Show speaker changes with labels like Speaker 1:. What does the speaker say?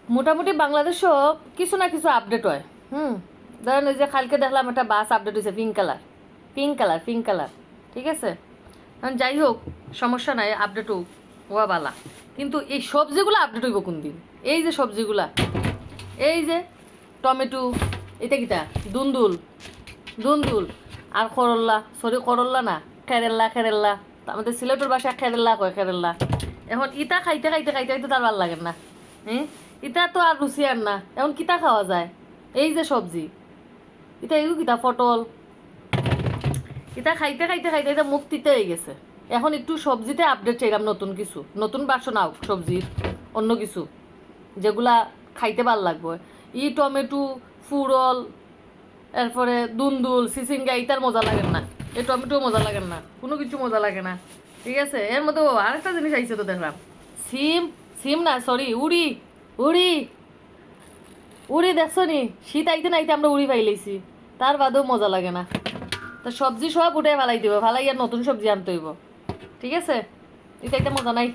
Speaker 1: মোটামুটি বাংলাদেশও কিছু না কিছু আপডেট হয়। ধরেন ওই যে কালকে দেখলাম একটা বাস আপডেট হয়েছে পিঙ্ক কালার, ঠিক আছে। কারণ যাই হোক, সমস্যা নাই, আপডেট হোক, ওয়া বালা। কিন্তু এই সবজিগুলো আপডেট হইব কোন দিন? এই যে সবজিগুলা, এই যে টমেটো, এটা কিটা দুন্দুল আর করল্লা না, খেরেল্লা, আমাদের সিলেটের বাসায় খেরেল্লা কয়, খেরেল্লা। এখন ইটা খাইতে খাইতে খাইতে খাইতে তার ভাল লাগে না। ইটা তো আর রুচি আর না। এখন কিতা খাওয়া যায়? এই যে সবজি, এটা এগুলো কিতা পটল, এটা খাইতে খাইতে খাইতে খাইতে মুখ তিতে হয়ে গেছে। এখন একটু সবজিতে আপডেট চাইলাম, নতুন বাসন আও সবজির, অন্য কিছু যেগুলা খাইতে ভাল লাগবে। টমেটো, ফুরল, এরপরে দুন্দুল, সিসিঙ্গা, ইটার মজা লাগে না। এই টমেটো মজা লাগে না, কোনো কিছু মজা লাগে না, ঠিক আছে। এর মধ্যে আরেকটা জিনিস আইছে তো দেখলাম, সিম না, সরি, উড়ি দেখছো নি? শীত আইতে নাইতে আমরা উড়ি পাইলেছি, তার বাদেও মজা লাগে না। তা সবজি সব উঠে ফালাই দিব, ফালাই আর নতুন সবজি আনতে হইব, ঠিক আছে। এটা মজা নাই।